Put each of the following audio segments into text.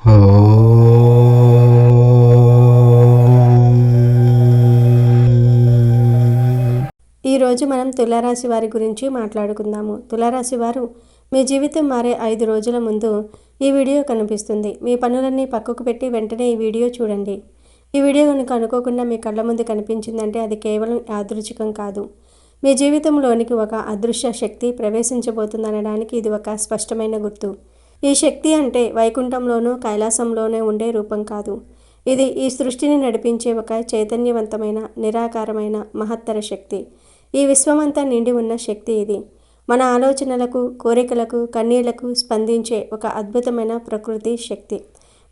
ఈరోజు మనం తులారాశి వారి గురించి మాట్లాడుకుందాము. తులారాశి వారు మీ జీవితం మారే 5 రోజుల ముందు ఈ వీడియో కనిపిస్తుంది. మీ పనులన్నీ పక్కకు పెట్టి వెంటనే ఈ వీడియో చూడండి. ఈ వీడియో కనుక అనుకోకుండా మీ కళ్ళ ముందు కనిపించిందంటే అది కేవలం యాదృచ్ఛికం కాదు. మీ జీవితంలోనికి ఒక అదృశ్య శక్తి ప్రవేశించబోతుందనడానికి ఇది ఒక స్పష్టమైన గుర్తు. ఈ శక్తి అంటే వైకుంఠంలోనూ కైలాసంలోనే ఉండే రూపం కాదు. ఇది ఈ సృష్టిని నడిపించే ఒక చైతన్యవంతమైన నిరాకారమైన మహత్తర శక్తి. ఈ విశ్వమంతా నిండి ఉన్న శక్తి ఇది. మన ఆలోచనలకు, కోరికలకు, కన్నీళ్లకు స్పందించే ఒక అద్భుతమైన ప్రకృతి శక్తి.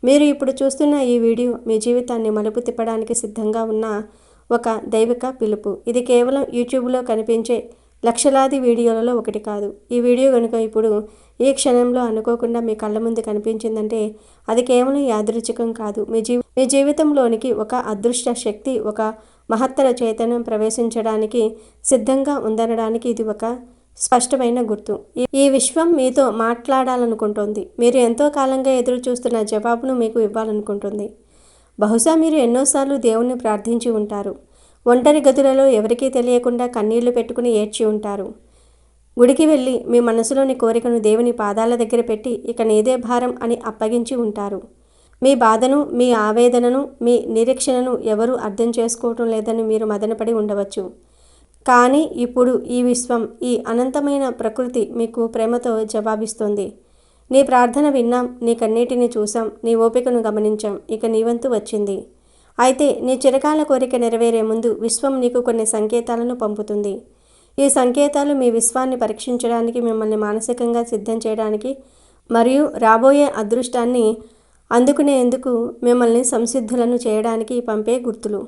మీరు ఇప్పుడు చూస్తున్న ఈ వీడియో మీ జీవితాన్ని మలుపు తిప్పడానికి సిద్ధంగా ఉన్న ఒక దైవిక పిలుపు. ఇది కేవలం యూట్యూబ్లో కనిపించే లక్షలాది వీడియోలలో ఒకటి కాదు. ఈ వీడియో కనుక ఇప్పుడు ఈ క్షణంలో అనుకోకుండా మీ కళ్ళ ముందు కనిపించిందంటే అది కేవలం యాదృచ్ఛికం కాదు. మీ జీవితంలోనికి ఒక అదృష్ట శక్తి, ఒక మహత్తర చైతన్యం ప్రవేశించడానికి సిద్ధంగా ఉందనడానికి ఇది ఒక స్పష్టమైన గుర్తు. ఈ విశ్వం మీతో మాట్లాడాలనుకుంటుంది. మీరు ఎంతో కాలంగా ఎదురు చూస్తున్న జవాబును మీకు ఇవ్వాలనుకుంటుంది. బహుశా మీరు ఎన్నోసార్లు దేవుణ్ణి ప్రార్థించి ఉంటారు. ఒంటరి గదులలో ఎవరికీ తెలియకుండా కన్నీళ్లు పెట్టుకుని ఏడ్చి ఉంటారు. గుడికి వెళ్ళి మీ మనసులోని కోరికను దేవుని పాదాల దగ్గర పెట్టి ఇక నీదే భారం అని అప్పగించి ఉంటారు. మీ బాధను, మీ ఆవేదనను, మీ నిరీక్షణను ఎవరూ అర్థం చేసుకోవటం లేదని మీరు మదనపడి ఉండవచ్చు. కానీ ఇప్పుడు ఈ విశ్వం, ఈ అనంతమైన ప్రకృతి మీకు ప్రేమతో జవాబిస్తుంది. నీ ప్రార్థన విన్నాం, నీ కన్నీటిని చూసాం, నీ ఓపికను గమనించాం, ఇక నీ వంతు వచ్చింది. అయితే నీ చిరకాల కోరిక నెరవేరే ముందు విశ్వం నీకు కొన్ని సంకేతాలను పంపుతుంది. ఈ సంకేతాలు మీ విశ్వాన్ని పరీక్షించడానికి, మిమ్మల్ని మానసికంగా సిద్ధం చేయడానికి మరియు రాబోయే అదృష్టాన్ని అందుకునేందుకు మిమ్మల్ని సంసిద్ధులను చేయడానికి పంపే గుర్తులు.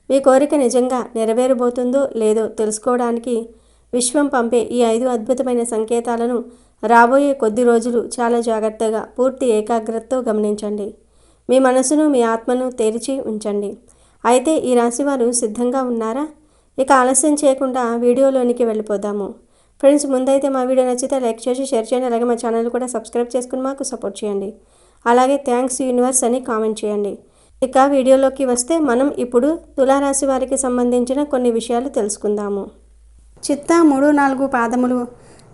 మీ కోరిక నిజంగా నెరవేరబోతుందో లేదో తెలుసుకోవడానికి విశ్వం పంపే ఈ 5 అద్భుతమైన సంకేతాలను రాబోయే కొద్ది రోజులు చాలా జాగ్రత్తగా, పూర్తి ఏకాగ్రతతో గమనించండి. మీ మనసును, మీ ఆత్మను తెరిచి ఉంచండి. అయితే ఈ రాశివారు సిద్ధంగా ఉన్నారా? ఇక ఆలస్యం చేయకుండా వీడియోలోనికి వెళ్ళిపోదాము. ఫ్రెండ్స్, ముందైతే మా వీడియో నచ్చితే లైక్ చేసి షేర్ చేయండి. అలాగే మా ఛానల్ కూడా సబ్స్క్రైబ్ చేసుకుని మాకు సపోర్ట్ చేయండి. అలాగే థ్యాంక్స్ యూనివర్స్ అని కామెంట్ చేయండి. ఇక వీడియోలోకి వస్తే మనం ఇప్పుడు తులారాశి వారికి సంబంధించిన కొన్ని విషయాలు తెలుసుకుందాము. చిత్తా 3-4 పాదములు,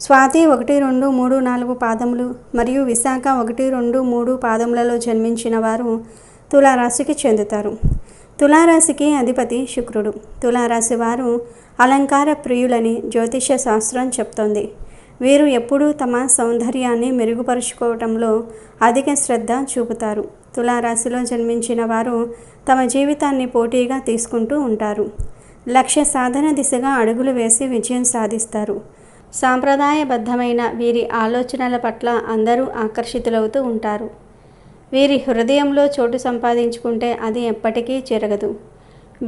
స్వాతి 1-2-3-4 పాదములు మరియు విశాఖ 1-2-3 పాదములలో జన్మించిన వారు తులారాశికి చెందుతారు. తులారాశికి అధిపతి శుక్రుడు. తులారాశి వారు అలంకార ప్రియులని జ్యోతిష్య శాస్త్రం చెప్తోంది. వీరు ఎప్పుడూ తమ సౌందర్యాన్ని మెరుగుపరుచుకోవటంలో అధిక శ్రద్ధ చూపుతారు. తులారాశిలో జన్మించిన వారు తమ జీవితాన్ని పోటీగా తీసుకుంటూ ఉంటారు. లక్ష్య సాధన దిశగా అడుగులు వేసి విజయం సాధిస్తారు. సాంప్రదాయబద్ధమైన వీరి ఆలోచనల పట్ల అందరూ ఆకర్షితులవుతూ ఉంటారు. వీరి హృదయంలో చోటు సంపాదించుకుంటే అది ఎప్పటికీ చెరగదు.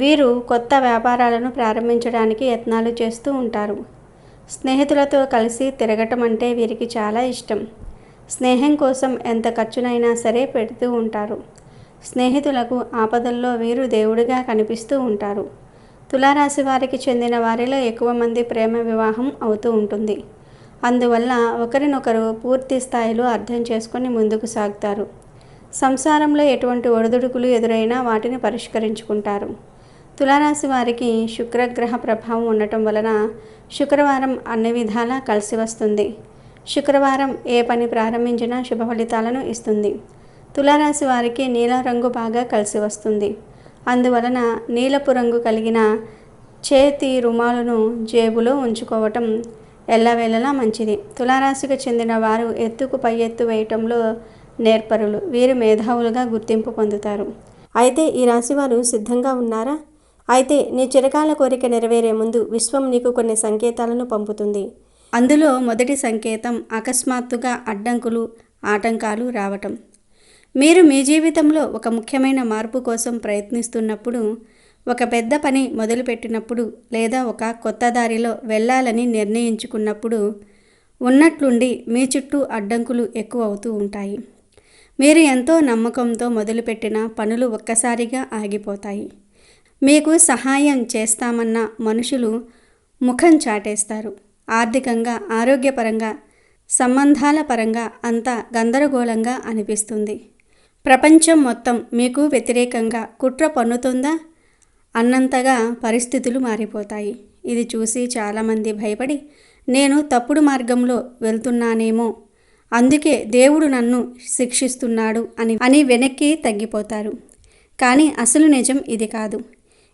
వీరు కొత్త వ్యాపారాలను ప్రారంభించడానికి యత్నాలు చేస్తూ ఉంటారు. స్నేహితులతో కలిసి తిరగటం అంటే వీరికి చాలా ఇష్టం. స్నేహం కోసం ఎంత ఖర్చునైనా సరే పెడుతూ ఉంటారు. స్నేహితులకు ఆపదల్లో వీరు దేవుడిగా కనిపిస్తూ ఉంటారు. తులారాశి వారికి చెందిన వారిలో ఎక్కువ మంది ప్రేమ వివాహం అవుతూ ఉంటుంది. అందువల్ల ఒకరినొకరు పూర్తి స్థాయిలో అర్థం చేసుకొని ముందుకు సాగుతారు. సంసారంలో ఎటువంటి ఒడిదుడుకులు ఎదురైనా వాటిని పరిష్కరించుకుంటారు. తులారాశి వారికి శుక్రగ్రహ ప్రభావం ఉండటం వలన శుక్రవారం అన్ని విధాలా కలిసి వస్తుంది. శుక్రవారం ఏ పని ప్రారంభించినా శుభ ఫలితాలను ఇస్తుంది. తులారాశి వారికి నీలం రంగు బాగా కలిసి వస్తుంది. అందువలన నీలపు రంగు కలిగిన చేతి రుమాలును జేబులో ఉంచుకోవటం ఎల్లవేళలా మంచిది. తులారాశికి చెందిన వారు ఎత్తుకు పై ఎత్తు వేయటంలో నేర్పరులు. వీరు మేధావులుగా గుర్తింపు పొందుతారు. అయితే ఈ రాశివారు సిద్ధంగా ఉన్నారా? అయితే నీ చిరకాల కోరిక నెరవేరే ముందు విశ్వం నీకు కొన్ని సంకేతాలను పంపుతుంది. అందులో మొదటి సంకేతం అకస్మాత్తుగా అడ్డంకులు, ఆటంకాలు రావటం. మీరు మీ జీవితంలో ఒక ముఖ్యమైన మార్పు కోసం ప్రయత్నిస్తున్నప్పుడు, ఒక పెద్ద పని మొదలుపెట్టినప్పుడు లేదా ఒక కొత్త దారిలో వెళ్ళాలని నిర్ణయించుకున్నప్పుడు ఉన్నట్లుండి మీ చుట్టూ అడ్డంకులు ఎక్కువ అవుతూ ఉంటాయి. మీరు ఎంతో నమ్మకంతో మొదలుపెట్టిన పనులు ఒక్కసారిగా ఆగిపోతాయి. మీకు సహాయం చేస్తామన్న మనుషులు ముఖం చాటేస్తారు. ఆర్థికంగా, ఆరోగ్యపరంగా, సంబంధాల పరంగా అంతా గందరగోళంగా అనిపిస్తుంది. ప్రపంచం మొత్తం మీకు వ్యతిరేకంగా కుట్ర పన్నుతుందా అన్నంతగా పరిస్థితులు మారిపోతాయి. ఇది చూసి చాలామంది భయపడి నేను తప్పుడు మార్గంలో వెళ్తున్నానేమో, అందుకే దేవుడు నన్ను శిక్షిస్తున్నాడు అని వెనక్కి తగ్గిపోతారు. కానీ అసలు నిజం ఇది కాదు.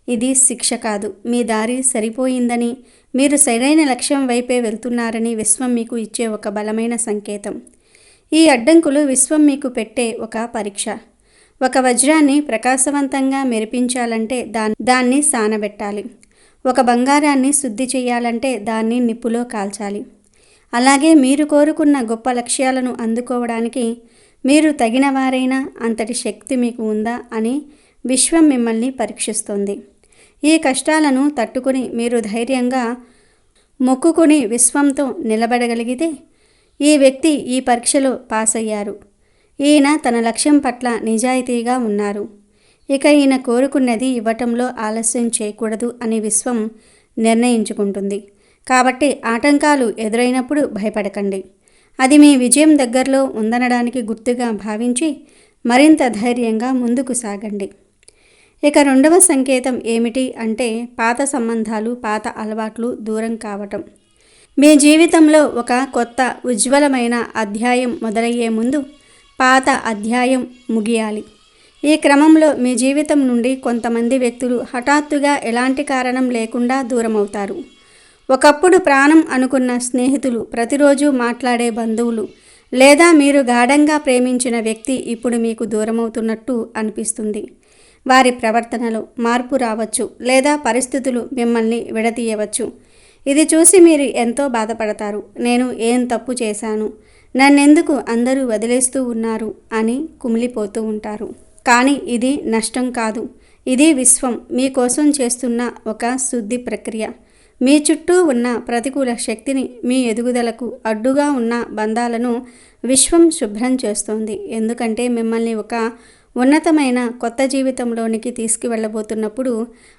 ఇది శిక్ష కాదు. మీ దారి సరిపోయిందని, మీరు సరైన లక్ష్యం వైపే వెళ్తున్నారని విశ్వం మీకు ఇచ్చే ఒక బలమైన సంకేతం. ఈ అడ్డంకులు విశ్వం మీకు పెట్టే ఒక పరీక్ష. ఒక వజ్రాన్ని ప్రకాశవంతంగా మెరిపించాలంటే దాన్ని సానబెట్టాలి. ఒక బంగారాన్ని శుద్ధి చేయాలంటే దాన్ని నిప్పులో కాల్చాలి. అలాగే మీరు కోరుకున్న గొప్ప లక్ష్యాలను అందుకోవడానికి మీరు తగినవారైనా అంతటి శక్తి మీకు ఉందా అని విశ్వం మిమ్మల్ని పరీక్షిస్తుంది. ఈ కష్టాలను తట్టుకుని మీరు ధైర్యంగా మొక్కుకుని విశ్వంతో నిలబడగలిగితే ఈ వ్యక్తి ఈ పరీక్షలో పాస్ అయ్యారు. ఈయన తన లక్ష్యం పట్ల నిజాయితీగా ఉన్నారు. ఇక ఈయన కోరుకున్నది ఇవ్వటంలో ఆలస్యం చేయకూడదు అని విశ్వం నిర్ణయించుకుంటుంది. కాబట్టి ఆటంకాలు ఎదురైనప్పుడు భయపడకండి. అది మీ విజయం దగ్గరలో ఉందనడానికి గుర్తుగా భావించి మరింత ధైర్యంగా ముందుకు సాగండి. ఇక రెండవ సంకేతం ఏమిటి అంటే పాత సంబంధాలు, పాత అలవాట్లు దూరం కావటం. మీ జీవితంలో ఒక కొత్త ఉజ్వలమైన అధ్యాయం మొదలయ్యే ముందు పాత అధ్యాయం ముగియాలి. ఈ క్రమంలో మీ జీవితం నుండి కొంతమంది వ్యక్తులు హఠాత్తుగా ఎలాంటి కారణం లేకుండా దూరమవుతారు. ఒకప్పుడు ప్రాణం అనుకున్న స్నేహితులు, ప్రతిరోజు మాట్లాడే బంధువులు లేదా మీరు గాఢంగా ప్రేమించిన వ్యక్తి ఇప్పుడు మీకు దూరమవుతున్నట్టు అనిపిస్తుంది. వారి ప్రవర్తనలో మార్పు రావచ్చు లేదా పరిస్థితులు మిమ్మల్ని విడదీయవచ్చు. ఇది చూసి మీరు ఎంతో బాధపడతారు. నేను ఏం తప్పు చేశాను, నన్నెందుకు అందరూ వదిలేస్తూ ఉన్నారు అని కుమిలిపోతూ ఉంటారు. కానీ ఇది నష్టం కాదు. ఇది విశ్వం మీకోసం చేస్తున్న ఒక శుద్ధి ప్రక్రియ. మీ చుట్టూ ఉన్న ప్రతికూల శక్తిని, మీ ఎదుగుదలకు అడ్డుగా ఉన్న బంధాలను విశ్వం శుభ్రం చేస్తోంది. ఎందుకంటే మిమ్మల్ని ఒక ఉన్నతమైన కొత్త జీవితంలోనికి తీసుకువెళ్ళబోతున్నప్పుడు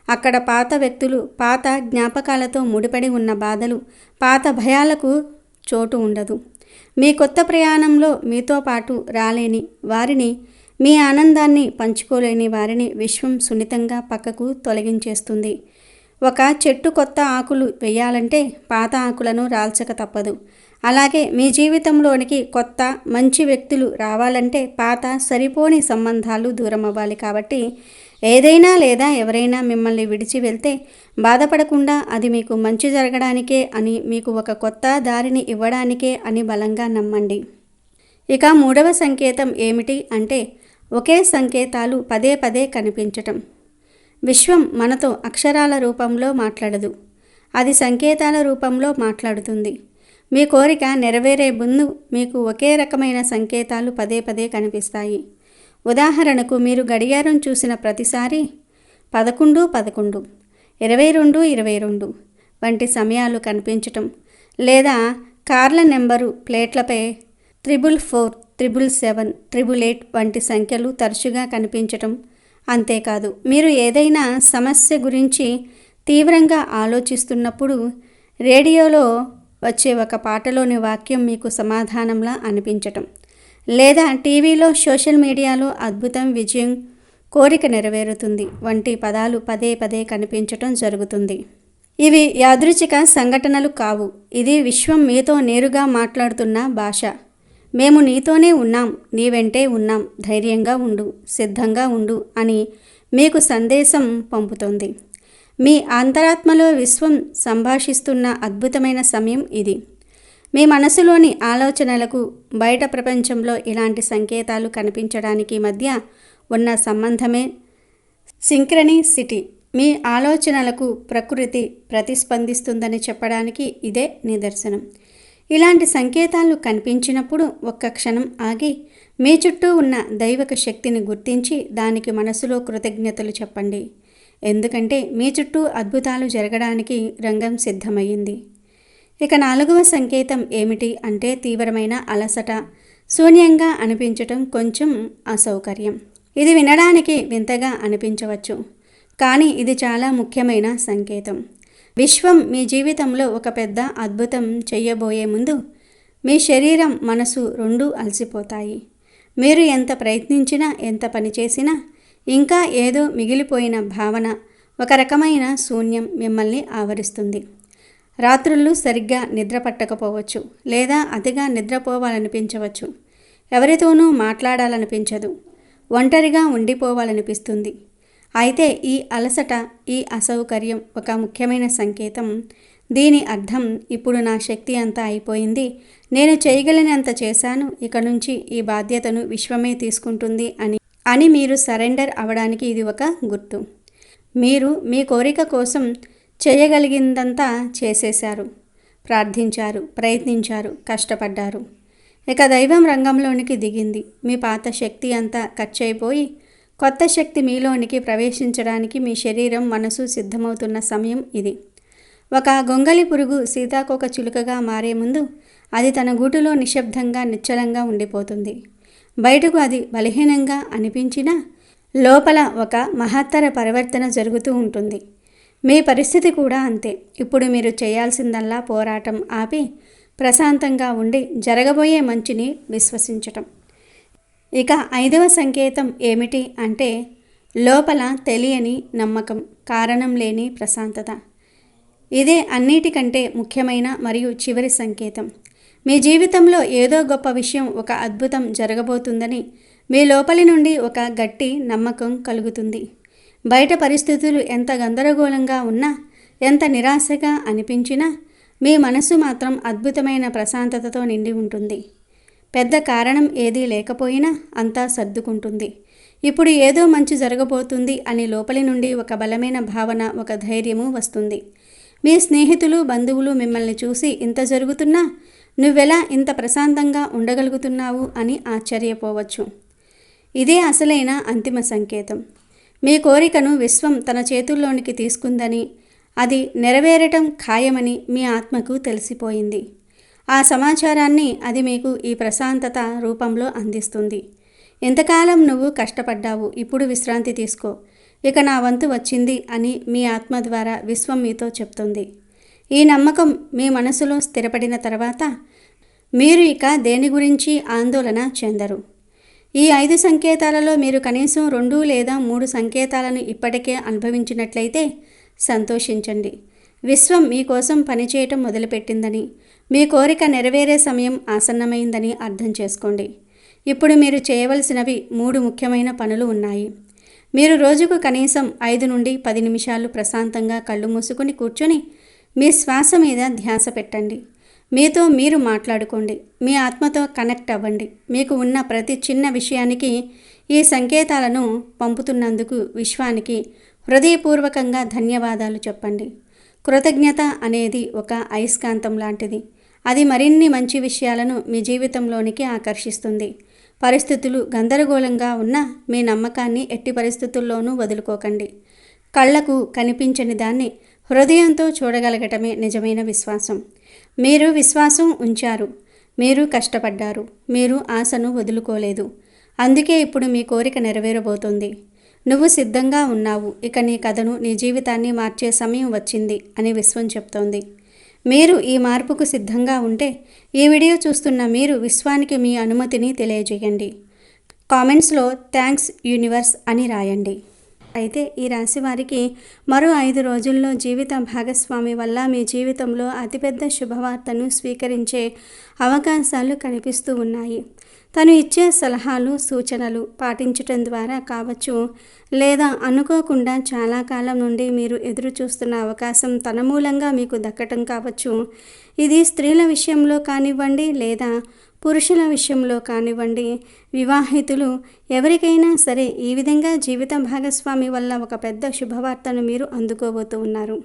అక్కడ పాత వ్యక్తులు, పాత జ్ఞాపకాలతో ముడిపడి ఉన్న బాధలు, పాత భయాలకు చోటు ఉండదు. మీ కొత్త ప్రయాణంలో మీతో పాటు రాలేని వారిని, మీ ఆనందాన్ని పంచుకోలేని వారిని విశ్వం సున్నితంగా పక్కకు తొలగించేస్తుంది. ఒక చెట్టు కొత్త ఆకులు వేయాలంటే పాత ఆకులను రాల్చక తప్పదు. అలాగే మీ జీవితంలోనికి కొత్త మంచి వ్యక్తులు రావాలంటే పాత సరిపోని సంబంధాలు దూరం అవ్వాలి. కాబట్టి ఏదైనా లేదా ఎవరైనా మిమ్మల్ని విడిచి వెళ్తే బాధపడకుండా అది మీకు మంచి జరగడానికే అని, మీకు ఒక కొత్త దారిని ఇవ్వడానికే అని బలంగా నమ్మండి. ఇక మూడవ సంకేతం ఏమిటి అంటే ఒకే సంకేతాలు పదే పదే కనిపించటం. విశ్వం మనతో అక్షరాల రూపంలో మాట్లాడదు, అది సంకేతాల రూపంలో మాట్లాడుతుంది. మీ కోరిక నెరవేరే ముందు మీకు ఒకే రకమైన సంకేతాలు పదే పదే కనిపిస్తాయి. ఉదాహరణకు మీరు గడియారం చూసిన ప్రతిసారి 11, 11, 22, 22 వంటి సమయాలు కనిపించటం, లేదా కార్ల నెంబరు ప్లేట్లపై 444, 777, 888 వంటి సంఖ్యలు తరచుగా కనిపించటం. అంతేకాదు, మీరు ఏదైనా సమస్య గురించి తీవ్రంగా ఆలోచిస్తున్నప్పుడు రేడియోలో వచ్చే ఒక పాటలోని వాక్యం మీకు సమాధానంలా అనిపించటం, లేదా టీవీలో, సోషల్ మీడియాలో అద్భుతం, విజయం, కోరిక నెరవేరుతుంది వంటి పదాలు పదే పదే కనిపించటం జరుగుతుంది. ఇవి యాదృచ్ఛిక సంఘటనలు కావు. ఇది విశ్వం మీతో నేరుగా మాట్లాడుతున్న భాష. మేము నీతోనే ఉన్నాం, నీ వెంటే ఉన్నాం, ధైర్యంగా ఉండు, సిద్ధంగా ఉండు అని మీకు సందేశం పంపుతోంది. మీ అంతరాత్మలో విశ్వం సంభాషిస్తున్న అద్భుతమైన సమయం ఇది. మీ మనసులోని ఆలోచనలకు బయట ప్రపంచంలో ఇలాంటి సంకేతాలు కనిపించడానికి మధ్య ఉన్న సంబంధమే సింక్రనిసిటీ. మీ ఆలోచనలకు ప్రకృతి ప్రతిస్పందిస్తుందని చెప్పడానికి ఇదే నిదర్శనం. ఇలాంటి సంకేతాలు కనిపించినప్పుడు ఒక్క క్షణం ఆగి మీ చుట్టూ ఉన్న దైవిక శక్తిని గుర్తించి దానికి మనసులో కృతజ్ఞతలు చెప్పండి. ఎందుకంటే మీ చుట్టూ అద్భుతాలు జరగడానికి రంగం సిద్ధమయ్యింది. ఇక నాలుగవ సంకేతం ఏమిటి అంటే తీవ్రమైన అలసట, శూన్యంగా అనిపించటం, కొంచెం అసౌకర్యం. ఇది వినడానికి వింతగా అనిపించవచ్చు, కానీ ఇది చాలా ముఖ్యమైన సంకేతం. విశ్వం మీ జీవితంలో ఒక పెద్ద అద్భుతం చేయబోయే ముందు మీ శరీరం, మనసు రెండూ అలసిపోతాయి. మీరు ఎంత ప్రయత్నించినా, ఎంత పని చేసినా ఇంకా ఏదో మిగిలిపోయిన భావన, ఒక రకమైన శూన్యం మిమ్మల్ని ఆవరిస్తుంది. రాత్రుళ్ళు సరిగ్గా నిద్ర పట్టకపోవచ్చు, లేదా అతిగా నిద్రపోవాలనిపించవచ్చు. ఎవరితోనూ మాట్లాడాలనిపించదు, ఒంటరిగా ఉండిపోవాలనిపిస్తుంది. అయితే ఈ అలసట, ఈ అసౌకర్యం ఒక ముఖ్యమైన సంకేతం. దీని అర్థం, ఇప్పుడు నా శక్తి అంతా అయిపోయింది, నేను చేయగలిగినంత చేశాను, ఇక నుంచి ఈ బాధ్యతను విశ్వమే తీసుకుంటుంది అని మీరు సరెండర్ అవ్వడానికి ఇది ఒక గుర్తు. మీరు మీ కోరిక కోసం చేయగలిగిందంతా చేసేశారు, ప్రార్థించారు, ప్రయత్నించారు, కష్టపడ్డారు. ఇక దైవం రంగంలోనికి దిగింది. మీ పాత శక్తి అంతా ఖర్చయిపోయి కొత్త శక్తి మీలోనికి ప్రవేశించడానికి మీ శరీరం, మనసు సిద్ధమవుతున్న సమయం ఇది. ఒక గొంగళి పురుగు సీతాకోక చిలుకగా మారే ముందు అది తన గూటులో నిశ్శబ్దంగా, నిశ్చలంగా ఉండిపోతుంది. బయటకు అది బలహీనంగా అనిపించినా లోపల ఒక మహత్తర పరివర్తన జరుగుతూ ఉంటుంది. మీ పరిస్థితి కూడా అంతే. ఇప్పుడు మీరు చేయాల్సిందల్లా పోరాటం ఆపి ప్రశాంతంగా ఉండి జరగబోయే మంచిని విశ్వసించటం. ఇక 5వ సంకేతం ఏమిటి అంటే, లోపల తెలియని నమ్మకం, కారణం లేని ప్రశాంతత. ఇదే అన్నిటికంటే ముఖ్యమైన మరియు చివరి సంకేతం. మీ జీవితంలో ఏదో గొప్ప విషయం, ఒక అద్భుతం జరగబోతుందని మీ లోపలి నుండి ఒక గట్టి నమ్మకం కలుగుతుంది. బయట పరిస్థితులు ఎంత గందరగోళంగా ఉన్నా, ఎంత నిరాశగా అనిపించినా మీ మనసు మాత్రం అద్భుతమైన ప్రశాంతతతో నిండి ఉంటుంది. పెద్ద కారణం ఏదీ లేకపోయినా అంతా సర్దుకుంటుంది. ఇప్పుడు ఏదో మంచి జరగబోతుంది అని లోపలి నుండి ఒక బలమైన భావన, ఒక ధైర్యము వస్తుంది. మీ స్నేహితులు, బంధువులు మిమ్మల్ని చూసి ఇంత జరుగుతున్నా నువ్వెలా ఇంత ప్రశాంతంగా ఉండగలుగుతున్నావు అని ఆశ్చర్యపోవచ్చు. ఇదే అసలైన అంతిమ సంకేతం. మీ కోరికను విశ్వం తన చేతుల్లోనికి తీసుకుందని, అది నెరవేరటం ఖాయమని మీ ఆత్మకు తెలిసిపోయింది. ఆ సమాచారాన్ని అది మీకు ఈ ప్రశాంతత రూపంలో అందిస్తుంది. ఇంతకాలం నువ్వు కష్టపడ్డావు, ఇప్పుడు విశ్రాంతి తీసుకో, ఇక నా వంతు వచ్చింది అని మీ ఆత్మ ద్వారా విశ్వం మీతో చెప్తుంది. ఈ నమ్మకం మీ మనసులో స్థిరపడిన తర్వాత మీరు ఇక దేని గురించి ఆందోళన చెందరు. ఈ 5 సంకేతాలలో మీరు కనీసం 2 లేదా 3 సంకేతాలను ఇప్పటికే అనుభవించినట్లయితే సంతోషించండి. విశ్వం మీకోసం పనిచేయటం మొదలుపెట్టిందని, మీ కోరిక నెరవేరే సమయం ఆసన్నమైందని అర్థం చేసుకోండి. ఇప్పుడు మీరు చేయవలసినవి 3 ముఖ్యమైన పనులు ఉన్నాయి. మీరు రోజుకు కనీసం 5 నుండి 10 నిమిషాలు ప్రశాంతంగా కళ్ళు మూసుకుని కూర్చొని మీ శ్వాస మీద ధ్యాస పెట్టండి. మీతో మీరు మాట్లాడుకోండి, మీ ఆత్మతో కనెక్ట్ అవ్వండి. మీకు ఉన్న ప్రతి చిన్న విషయానికి ఈ సంకేతాలను పంపుతున్నందుకు విశ్వానికి హృదయపూర్వకంగా ధన్యవాదాలు చెప్పండి. కృతజ్ఞత అనేది ఒక అయస్కాంతం లాంటిది. అది మరిన్ని మంచి విషయాలను మీ జీవితంలోనికి ఆకర్షిస్తుంది. పరిస్థితులు గందరగోళంగా ఉన్నా మీ నమ్మకాన్ని ఎట్టి పరిస్థితుల్లోనూ వదులుకోకండి. కళ్లకు కనిపించని దాన్ని హృదయంతో చూడగలగటమే నిజమైన విశ్వాసం. మీరు విశ్వాసం ఉంచారు, మీరు కష్టపడ్డారు, మీరు ఆశను వదులుకోలేదు. అందుకే ఇప్పుడు మీ కోరిక నెరవేరబోతోంది. నువ్వు సిద్ధంగా ఉన్నావు, ఇక నీ కథను, నీ జీవితాన్ని మార్చే సమయం వచ్చింది అని విశ్వం చెప్తోంది. మీరు ఈ మార్పుకు సిద్ధంగా ఉంటే ఈ వీడియో చూస్తున్న మీరు విశ్వానికి మీ అనుమతిని తెలియజేయండి. కామెంట్స్లో థ్యాంక్స్ యూనివర్స్ అని రాయండి. అయితే ఈ రాశి వారికి మరో 5 రోజుల్లో జీవిత భాగస్వామి వల్ల మీ జీవితంలో అతిపెద్ద శుభవార్తను స్వీకరించే అవకాశాలు కనిపిస్తూ ఉన్నాయి. తను ఇచ్చే సలహాలు, సూచనలు పాటించటం ద్వారా కావచ్చు, లేదా అనుకోకుండా చాలా కాలం నుండి మీరు ఎదురు చూస్తున్న అవకాశం తన మూలంగా మీకు దక్కటం కావచ్చు. ఇది స్త్రీల విషయంలో కానివ్వండి, లేదా పురుషుల విషయంలో కానివ్వండి, వివాహితులు ఎవరికైనా సరే ఈ విధంగా జీవిత భాగస్వామి వల్ల ఒక పెద్ద శుభవార్తను మీరు అందుకోబోతూ ఉన్నారు.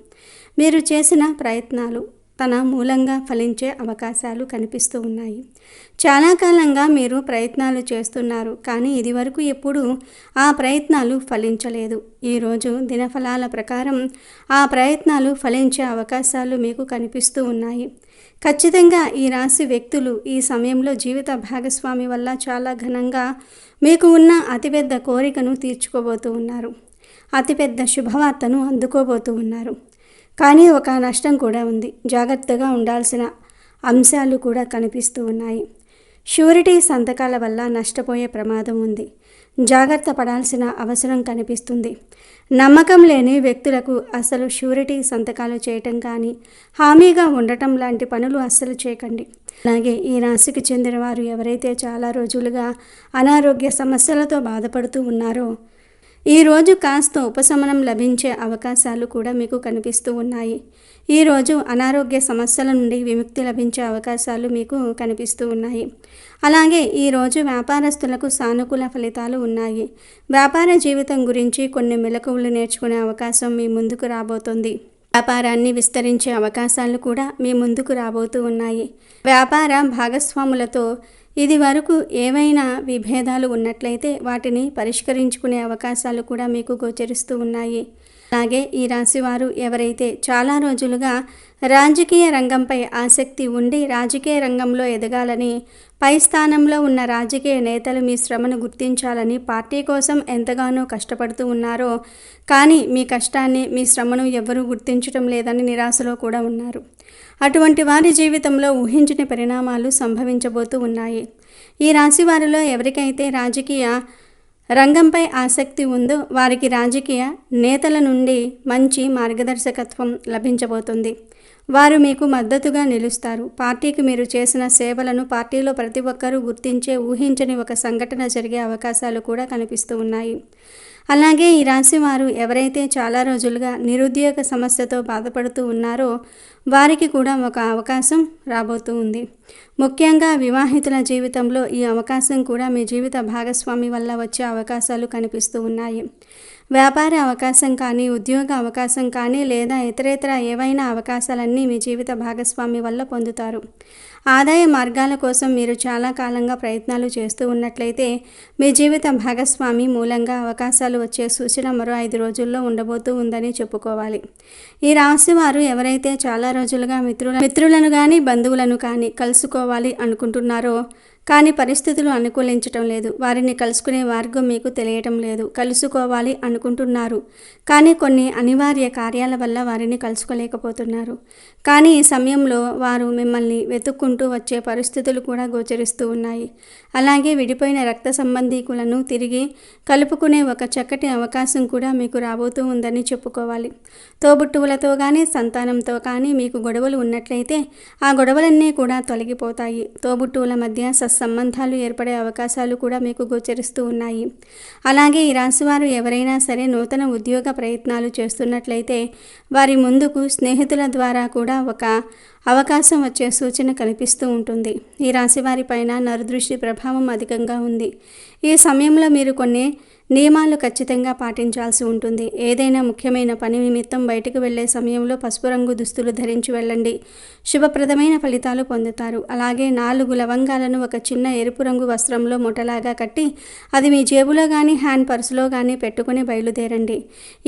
మీరు చేసిన ప్రయత్నాలు తన మూలంగా ఫలించే అవకాశాలు కనిపిస్తూ ఉన్నాయి. చాలా కాలంగా మీరు ప్రయత్నాలు చేస్తున్నారు, కానీ ఇదివరకు ఎప్పుడూ ఆ ప్రయత్నాలు ఫలించలేదు. ఈరోజు దినఫలాల ప్రకారం ఆ ప్రయత్నాలు ఫలించే అవకాశాలు మీకు కనిపిస్తూ ఉన్నాయి. ఖచ్చితంగా ఈ రాశి వ్యక్తులు ఈ సమయంలో జీవిత భాగస్వామి వల్ల చాలా ఘనంగా మీకు ఉన్న అతిపెద్ద కోరికను తీర్చుకోబోతూ ఉన్నారు. అతిపెద్ద శుభవార్తను అందుకోబోతూ ఉన్నారు. కానీ ఒక నష్టం కూడా ఉంది. జాగ్రత్తగా ఉండాల్సిన అంశాలు కూడా కనిపిస్తూ ఉన్నాయి. షూరిటీ సంతకాల వల్ల నష్టపోయే ప్రమాదం ఉంది. జాగ్రత్త పడాల్సిన అవసరం కనిపిస్తుంది. నమ్మకం లేని వ్యక్తులకు అసలు షూరిటీ సంతకాలు చేయటం కానీ, హామీగా ఉండటం లాంటి పనులు అస్సలు చేయకండి. అలాగే ఈ రాశికి చెందిన వారు ఎవరైతే చాలా రోజులుగా అనారోగ్య సమస్యలతో బాధపడుతూ ఉన్నారో, ఈరోజు కాస్త ఉపశమనం లభించే అవకాశాలు కూడా మీకు కనిపిస్తూ ఉన్నాయి. ఈరోజు అనారోగ్య సమస్యల నుండి విముక్తి లభించే అవకాశాలు మీకు కనిపిస్తూ ఉన్నాయి. అలాగే ఈరోజు వ్యాపారస్తులకు సానుకూల ఫలితాలు ఉన్నాయి. వ్యాపార జీవితం గురించి కొన్ని మెలకువలు నేర్చుకునే అవకాశం మీ ముందుకు రాబోతుంది. వ్యాపారాన్ని విస్తరించే అవకాశాలు కూడా మీ ముందుకు రాబోతూ ఉన్నాయి. వ్యాపార భాగస్వాములతో ఇది వరకు ఏవైనా విభేదాలు ఉన్నట్లయితే వాటిని పరిష్కరించుకునే అవకాశాలు కూడా మీకు గోచరిస్తూ ఉన్నాయి. అలాగే ఈ రాశివారు ఎవరైతే చాలా రోజులుగా రాజకీయ రంగంపై ఆసక్తి ఉండి రాజకీయ రంగంలో ఎదగాలని, పై స్థానంలో ఉన్న రాజకీయ నేతలు మీ శ్రమను గుర్తించాలని పార్టీ కోసం ఎంతగానో కష్టపడుతూ ఉన్నారో, కానీ మీ కష్టాన్ని, మీ శ్రమను ఎవరూ గుర్తించడం లేదని నిరాశలో కూడా ఉన్నారు. అటువంటి వారి జీవితంలో ఊహించని పరిణామాలు సంభవించబోతూ ఉన్నాయి. ఈ రాశి వారిలో ఎవరికైతే రాజకీయ రంగంపై ఆసక్తి ఉందో వారికి రాజకీయ నేతల నుండి మంచి మార్గదర్శకత్వం లభించబోతుంది. వారు మీకు మద్దతుగా నిలుస్తారు. పార్టీకి మీరు చేసిన సేవలను పార్టీలో ప్రతి ఒక్కరూ గుర్తించే ఊహించని ఒక సంఘటన జరిగే అవకాశాలు కూడా కనిపిస్తూ ఉన్నాయి. అలాగే ఈ రాశి వారు ఎవరైతే చాలా రోజులుగా నిరుద్యోగ సమస్యతో బాధపడుతూ ఉన్నారో వారికి కూడా ఒక అవకాశం రాబోతూ ఉంది. ముఖ్యంగా వివాహితుల జీవితంలో ఈ అవకాశం కూడా మీ జీవిత భాగస్వామి వల్ల వచ్చే అవకాశాలు కనిపిస్తూ ఉన్నాయి. వ్యాపార అవకాశం కానీ, ఉద్యోగ అవకాశం కానీ, లేదా ఇతరేతర ఏవైనా అవకాశాలన్నీ మీ జీవిత భాగస్వామి వల్ల పొందుతారు. ఆదాయ మార్గాల కోసం మీరు చాలా కాలంగా ప్రయత్నాలు చేస్తూ ఉన్నట్లయితే మీ జీవిత భాగస్వామి మూలంగా అవకాశాలు వచ్చే సూచన మరో 5 రోజుల్లో ఉండబోతూ ఉందని చెప్పుకోవాలి. ఈ రాశి వారు ఎవరైతే చాలా రోజులుగా మిత్రులను కానీ, బంధువులను కానీ కలుసుకోవాలి అనుకుంటున్నారో కానీ పరిస్థితులు అనుకూలించటం లేదు, వారిని కలుసుకునే మార్గం మీకు తెలియటం లేదు, కలుసుకోవాలి అనుకుంటున్నారు కానీ కొన్ని అనివార్య కార్యాల వల్ల వారిని కలుసుకోలేకపోతున్నారు. కానీ ఈ సమయంలో వారు మిమ్మల్ని వెతుక్కుంటూ వచ్చే పరిస్థితులు కూడా గోచరిస్తూ ఉన్నాయి. అలాగే విడిపోయిన రక్త సంబంధీకులను తిరిగి కలుపుకునే ఒక చక్కటి అవకాశం కూడా మీకు రాబోతూ ఉందని చెప్పుకోవాలి. తోబుట్టువులతో కానీ, సంతానంతో కానీ మీకు గొడవలు ఉన్నట్లయితే ఆ గొడవలన్నీ కూడా తొలగిపోతాయి. తోబుట్టువుల మధ్య సంబంధాలు ఏర్పడే అవకాశాలు కూడా మీకు గోచరిస్తూ ఉన్నాయి. అలాగే ఈ రాశివారు ఎవరైనా సరే నూతన ఉద్యోగ ప్రయత్నాలు చేస్తున్నట్లయితే వారి ముందుకు స్నేహితుల ద్వారా కూడా ఒక అవకాశం వచ్చే సూచన కనిపిస్తూ ఉంటుంది. ఈ రాశివారి పైన నరదృష్టి ప్రభావం అధికంగా ఉంది. ఈ సమయంలో మీరు కొన్ని నియమాలు ఖచ్చితంగా పాటించాల్సి ఉంటుంది. ఏదైనా ముఖ్యమైన పని నిమిత్తం బయటకు వెళ్లే సమయంలో పసుపు రంగు దుస్తులు ధరించి వెళ్ళండి. శుభప్రదమైన ఫలితాలు పొందుతారు. అలాగే 4 లవంగాలను ఒక చిన్న ఎరుపు రంగు వస్త్రంలో ముఠలాగా కట్టి అది మీ జేబులో కానీ, హ్యాండ్ పర్సులో కానీ పెట్టుకుని బయలుదేరండి.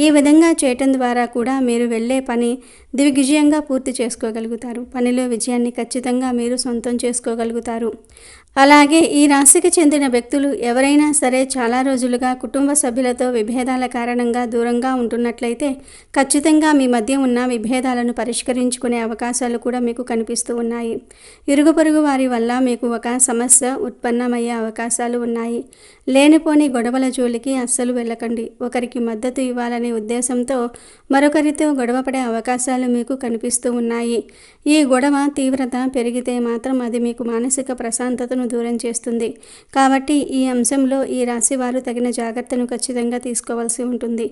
ఈ విధంగా చేయటం ద్వారా కూడా మీరు వెళ్ళే పని దిగ్విజయంగా పూర్తి చేసుకోగలుగుతారు. పనిలో విజయాన్ని ఖచ్చితంగా మీరు సొంతం చేసుకోగలుగుతారు. అలాగే ఈ రాశికి చెందిన వ్యక్తులు ఎవరైనా సరే చాలా రోజులుగా కుటుంబ సభ్యులతో విభేదాల కారణంగా దూరంగా ఉంటున్నట్లయితే ఖచ్చితంగా మీ మధ్య ఉన్న విభేదాలను పరిష్కరించుకునే అవకాశాలు కూడా మీకు కనిపిస్తూ ఉన్నాయి. ఇరుగు పొరుగు వారి వల్ల మీకు ఒక సమస్య ఉత్పన్నమయ్యే అవకాశాలు ఉన్నాయి. లేనిపోని గొడవల జోలికి అస్సలు వెళ్ళకండి. ఒకరికి మద్దతు ఇవ్వాలనే ఉద్దేశంతో మరొకరితో గొడవపడే అవకాశాలు మీకు కనిపిస్తూ ఉన్నాయి. ఈ గొడవ తీవ్రత పెరిగితే మాత్రం అది మీకు మానసిక ప్రశాంతతను దూరం చేస్తుంది. కాబట్టి ఈ అంశంలో ఈ రాశి వారు తగిన జాగ్రత్తను ఖచ్చితంగా తీసుకోవాల్సి ఉంటుంది.